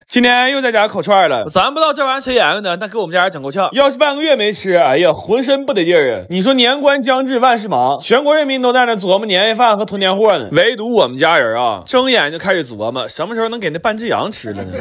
今天又在家烤串了，咱不知道这玩意儿谁研究的，那给我们家人整够呛。要是半个月没吃，哎呀，浑身不得劲儿啊！你说年关将至，万事忙，全国人民都在那琢磨年夜飯和囤年货呢，唯独我们家人啊，睁眼就开始琢磨什么时候能给那半只羊吃了呢？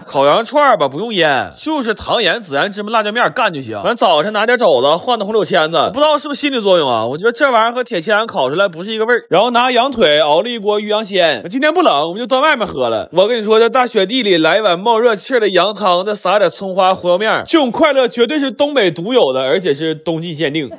烤羊串吧，不用腌，就是糖盐孜然芝麻辣椒面干就行。咱早晨拿点肘子换的红柳签子，不知道是不是心理作用啊？我觉得这玩意儿和铁签烤出来不是一个味儿。然后拿羊腿熬了一锅鱼羊鲜，今天不冷，我们就端外面喝了。我跟你说，这大雪地里来一碗冒热气的羊汤，再撒点蔥花胡椒面，这种快樂絕對是東北獨有的，而且是冬季限定。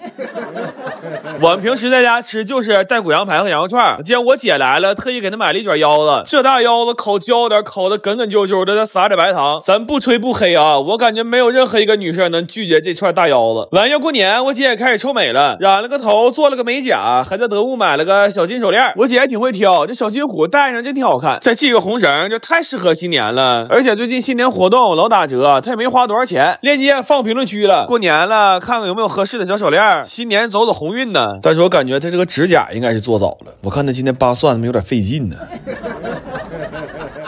我們平時在家吃就是帶骨羊排和羊肉串，今天我姐來了，特意給她買了一卷腰子，這大腰子烤焦點，烤得梗梗啾啾的，再撒點白糖。咱不吹不黑啊，我感覺沒有任何一個女生能拒絕這串大腰子。完要過年，我姐也開始臭美了，染了個頭，做了個美甲，還在得物買了個小金手鏈。我姐還挺會挑，這小金虎戴上真挺好看，再繫個紅繩，這太適合新年了。而且最近新年活動老打折，她也沒花多少錢，鏈接放評論區了。過年了，看看有沒有合適的小手鏈，新年走走鴻運呢。但是我感覺她這個指甲應該是做早了，我看她今天扒蒜子有點費勁呢。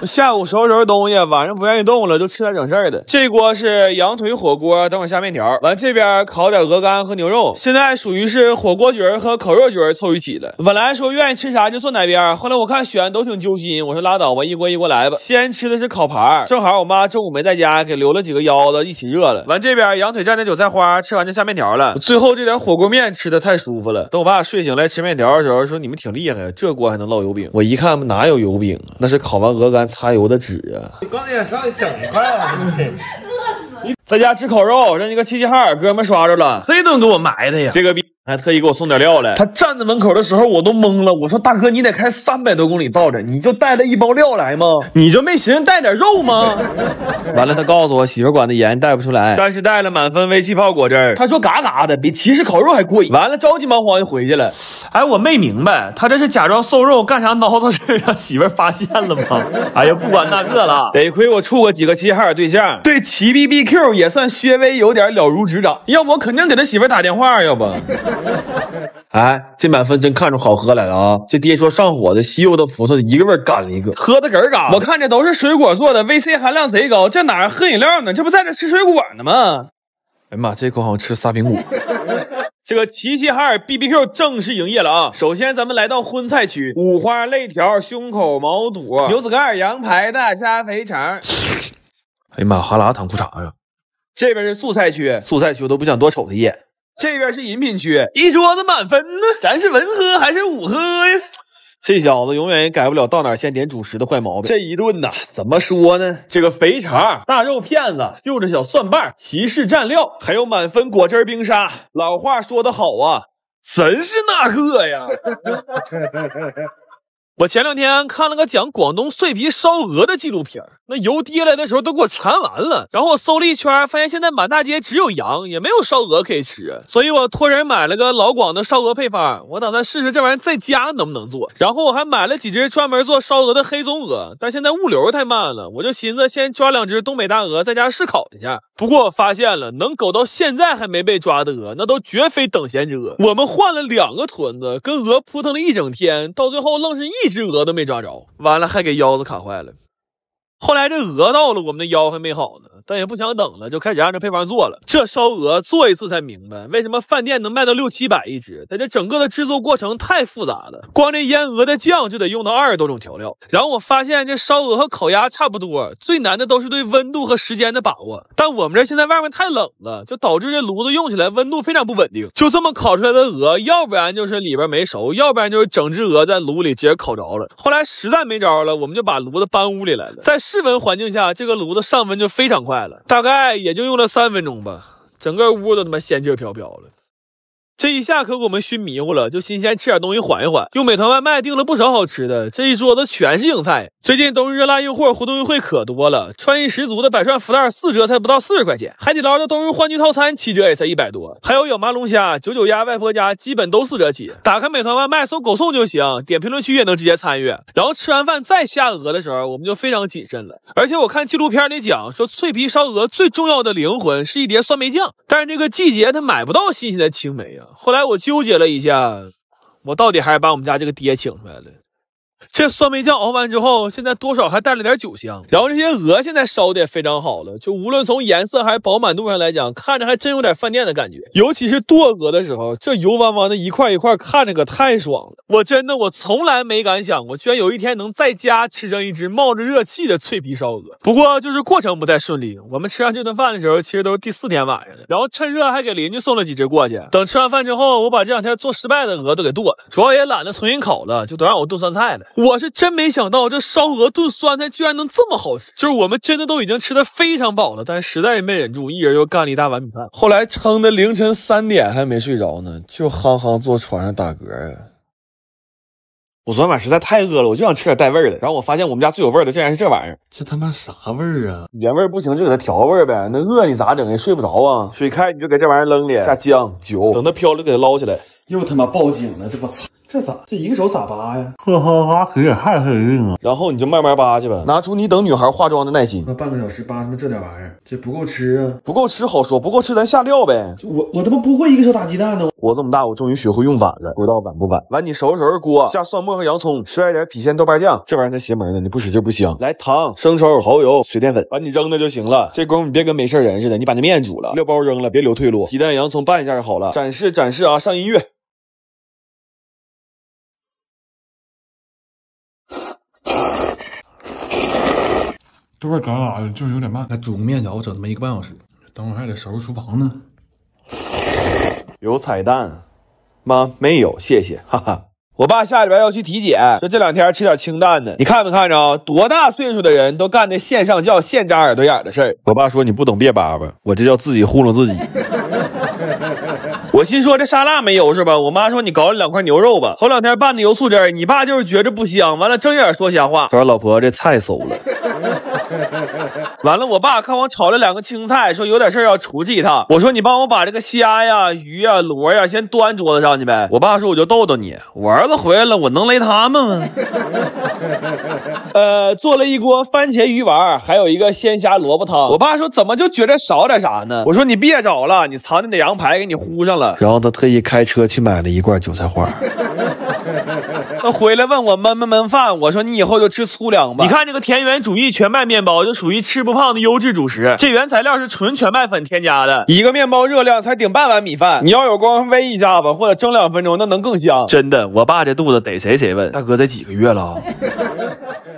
下午收拾東西，晚上不願意動了，就吃點整事兒的。這鍋是羊腿火鍋，等會下麵條。完這邊烤點鵝肝和牛肉，現在屬於是火鍋局和烤肉局湊一起了。本來說願意吃啥就坐哪邊，後來我看選都挺揪心，我說拉倒吧，一鍋一鍋來吧。先吃的是烤盤，正好我媽中午沒在家，給留了幾個腰子一起熱了。完這邊羊腿蘸點韭菜花，吃完就下麵條了。最後這點火鍋麵吃的太舒服了。等我爸睡醒來吃麵條的時候，說你們挺厲害，這鍋還能烙油餅。我一看哪有油餅啊，那是烤完鵝肝擦油的紙啊！你剛才上去整塊啊！你在家吃烤肉，讓一個齊齊哈爾哥們刷着了，這頓給我埋的呀！這個逼還特意給我送點料來。他站在門口的時候我都懵了，我說大哥你得開300多公里到這，你就帶了一包料來嗎？你就沒尋思帶點肉嗎？完了他告訴我媳婦管的嚴帶不出來，但是帶了滿分微氣泡果汁兒，他說嘎嘎的比起司烤肉還貴。完了着急忙慌就回去了。哎，我沒明白他這是假裝瘦肉幹啥孬叨事讓媳婦發現了嗎？哎呀不管那個了，得虧我處過幾個齊齊哈爾對象，對齊 BBQ 也算稍微有點了如指掌，要不我肯定給他媳婦打電話，要不哎，這滿分真看出好喝來了啊！這爹說上火的西柚的葡萄一個味兒幹了一個，喝的嗝嘎。我看這都是水果做的 ，VC 含量賊高，這哪喝飲料呢？這不在這吃水果呢嗎？哎呀媽，這口好像吃仨蘋果。這個齊齊哈爾 BBQ 正式營業了啊！首先咱們來到荤菜區，五花、肋條、胸口、毛肚、牛子蓋、羊排、大蝦、肥腸。哎呀媽，哈喇淌褲衩呀！這邊是素菜區，素菜區我都不想多瞅他一眼。這邊是飲品區，一桌子滿分呢，咱是文喝還是武喝呀？這小子永遠也改不了到哪先點主食的壞毛病。這一頓吶，怎麼說呢？這個肥腸、大肉片子、柚子小蒜瓣、齊氏蘸料，還有滿分果汁冰沙。老話說得好啊，真是那個呀！我前兩天看了個講廣東脆皮燒鵝的紀錄片，那油跌來的時候都給我饞完了。然後我搜了一圈，發現現在滿大街只有羊，也沒有燒鵝可以吃，所以我托人買了個老廣的燒鵝配方，我打算試試這玩意在家能不能做。然後我還買了幾隻專門做燒鵝的黑棕鵝，但現在物流太慢了，我就尋思先抓2隻東北大鵝在家試烤一下。不過我發現了，能苟到現在還沒被抓的鵝，那都絕非等閒之鵝。我們換了2個屯子，跟鵝撲騰了一整天，到最後愣是1隻鵝都沒抓着，完了還給腰子卡壞了。後來這鵝到了，我們的腰還沒好呢，但也不想等了，就開始按照配方做了。這燒鵝做一次才明白，為什麼飯店能賣到600-700一隻，但這整個的制作過程太複雜了，光這醃鵝的醬就得用到20多種調料。然後我發現這燒鵝和烤鴨差不多，最難的都是對溫度和時間的把握。但我們這現在外面太冷了，就導致這爐子用起來溫度非常不穩定。就這麼烤出來的鵝，要不然就是裡邊沒熟，要不然就是整隻鵝在爐裡直接烤着了。後來實在沒招了，我們就把爐子搬屋裡來了。在室溫環境下，這個爐子上溫就非常快了，大概也就用了3分鐘吧，整個屋都他媽仙氣飄飄了。這一下可給我們燻迷糊了，就新鮮吃點東西緩一緩。用美團外賣訂了不少好吃的，這一桌子全是硬菜。最近冬日熱辣硬貨活動優惠可多了，創意十足的百串福袋4折才不到40塊錢，海底撈的冬日歡聚套餐7折也才100多，還有咬媽龍蝦、99鴨、外婆家基本都4折起。打開美團外賣搜狗送就行，點評論區也能直接參與。然後吃完飯再下鵝的時候，我們就非常謹慎了。而且我看紀錄片裡講說，脆皮燒鵝最重要的靈魂是一碟酸梅醬，但是這個季節它買不到新鮮的青梅啊。後來我糾結了一下，我到底還是把我們家這個爹請出來了。這酸梅醬熬完之後，現在多少还带了点酒香。然后这些鹅现在烧的也非常好了，就无论从颜色还是饱满度上来讲，看着还真有点饭店的感觉。尤其是剁鹅的时候，这油汪汪的一块一块，看着可太爽了。我从来没敢想过，居然有一天能在家吃上一只冒着热气的脆皮烧鹅。不过就是过程不太顺利，我们吃上这顿饭的时候，其實都是第4天晚上了。然後趁熱還給鄰居送了幾隻過去。等吃完飯之後，我把這2天做失敗的鵝都給剁了，主要也懶得重新烤了，就都讓我燉酸菜了。我是真沒想到這燒鵝燉酸菜居然能這麼好吃，就是我們真的都已經吃得非常飽了，但是實在也沒忍住，一人又幹了一大碗米飯。後來撐的凌晨3點還沒睡着呢，就夯夯坐床上打嗝啊。我昨天晚上實在太餓了，我就想吃點帶味兒的。然後我發現我們家最有味兒的竟然是這玩意兒，這他媽啥味兒啊？原味兒不行就給它調味兒唄。那餓你咋整？也睡不着啊。水開你就給這玩意兒扔裡，下薑酒，等它飄了就給它撈起來。又他媽報警了，這不操！這一個手咋扒呀？呵呵哈，可也太黑了。然後你就慢慢扒去吧，拿出你等女孩化妝的耐心。那半個小時扒他媽這點玩意兒，這不夠吃啊！不夠吃好說，不夠吃咱下料唄。我他媽不會一個手打雞蛋呢。我這麼大，我終於學會用碗了，不知道碗不碗。碗你收拾收拾鍋，下蒜末和洋蔥，甩點郫縣豆瓣醬，這玩意兒才邪門呢，你不使勁不香。來糖、生抽、蠔油、水澱粉，把你扔了就行了。這功夫你別跟沒事人似的，你把那麵煮了，料包扔了，別留退路。雞蛋、洋蔥拌一下就好了。展示展示啊，上音樂。都是干啥的，就是有點慢。来煮個面條，整他媽1個半小時，等會兒還得收拾廚房呢。有彩蛋嗎？沒有，謝謝，哈哈。我爸下禮拜要去體檢，說這2天吃點清淡的。你看沒看着啊？多大歲數的人都幹那現上教現扎耳朵眼的事兒。我爸說你不懂別叭叭，我這叫自己糊弄自己。我心說這沙拉沒油是吧？我媽說你搞了2塊牛肉吧。頭2天拌的油醋汁兒，你爸就是覺着不香，完了睜眼說瞎話。說老婆這菜餿了。完了，我爸看我炒了2個青菜，說有點事要出去一趟。我說你幫我把這個蝦呀、魚呀、螺呀先端桌子上去唄。我爸說我就逗逗你，我兒子回來了，我能雷他們嗎？做了一鍋番茄魚丸，還有一個鮮蝦蘿蔔湯。我爸說怎麼就覺得少點啥呢？我說你別找了，你藏的羊排給你糊上了。然後他特意開車去買了一罐韭菜花。他回來問我燜不燜飯，我說你以後就吃粗糧吧。你看這個田園主義全麥麵包就屬於吃不胖的優質主食，這原材料是純全麥粉添加的，一個麵包熱量才頂半碗米飯，你要有功夫煨一下子或者蒸2分鐘，那能更香。真的，我爸這肚子逮誰誰問。大哥這幾個月了？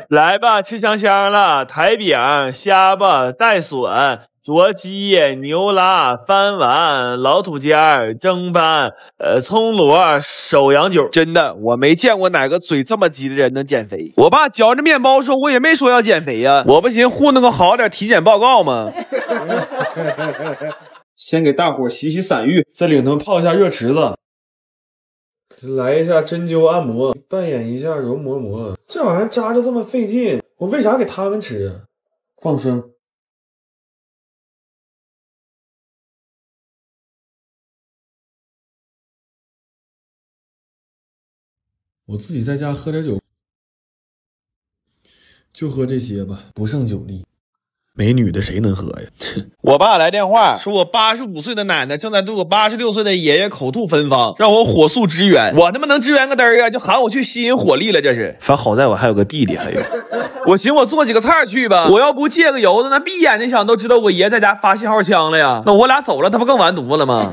來吧，吃香香了，台餅、蝦吧、帶筍。灼雞、牛辣、番丸、老土家、蒸班、蔥螺、手洋酒。真的，我沒見過哪個嘴這麼急的人能減肥。我爸嚼着麵包說，我也沒說要減肥呀。我不行，糊弄個好點體檢報告嗎？先給大夥洗洗散浴，再領他們泡一下熱池子。來一下針灸按摩，扮演一下揉磨磨。這玩意兒扎着這麼費勁，我為啥給他們吃啊？放生。我自己在家喝點酒，就喝這些吧，不勝酒力。沒女的誰能喝呀？我爸來電話說，我85歲的奶奶正在對我86歲的爺爺口吐芬芳，讓我火速支援。我他媽能支援個嘚兒啊？就喊我去吸引火力了，這是。反好在我還有個弟弟，還有我尋我做幾個菜去吧。我要不借個油子，那閉眼睛想都知道我爺在家發信號槍了呀。那我倆走了，他不更完犢了嗎？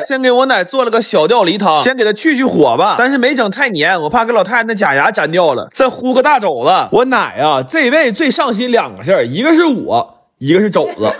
先給我奶做了個小吊梨湯，先給他去火吧，但是沒整太黏，我怕給老太太那假牙粘掉了。再烀個大肘子。我奶啊，這輩子最上心2個事兒，一個是我，一個是肘子。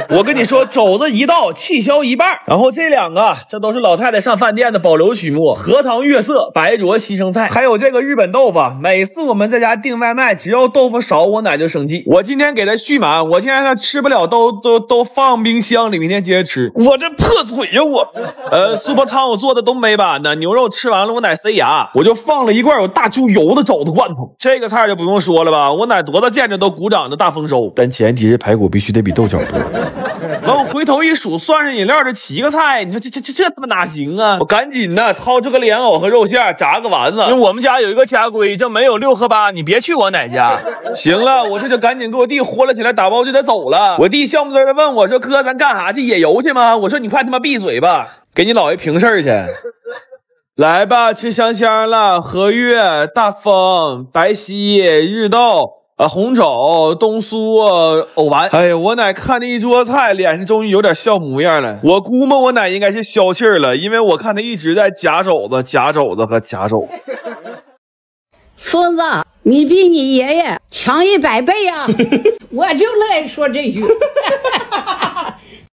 我跟你說，肘子一到，氣消一半。然後這2個，這都是老太太上飯店的保留曲目：荷塘月色、白灼西生菜，還有這個日本豆腐。每次我們在家訂外賣，只要豆腐少，我奶就生氣。我今天給他續滿，我今天他吃不了都放冰箱裡，明天接着吃。我這破嘴呀我！素泊湯我做的东北版的，牛肉吃完了我奶塞牙，我就放了一罐有大豬油的肘子罐頭。這個菜就不用說了吧，我奶多大見着都鼓掌的大豐收，但前提是排骨必須得比豆角多。完我回頭一數，算上飲料這7個菜，你說這他媽哪行啊？我趕緊的掏出個蓮藕和肉餡，炸個丸子。因為我們家有一個家規，這沒有6和8，你別去我奶家。行了，我這就趕緊給我弟豁了起來，打包就得走了。我弟笑不滋的問我說：“哥，咱幹啥去？野遊去嗎？”我說：“你快他媽閉嘴吧，給你姥爺平事兒去。”來吧，吃香香了，和月、大風、白稀、日豆。紅棗、冬酥、藕丸。哎呀，我奶看着一桌菜，臉上終於有點笑模樣了。我估摸我奶應該是消氣兒了，因為我看她一直在夾肘子、夾肘子和夾肘。孫子，你比你爺爺強100倍呀！我就乐意說這句。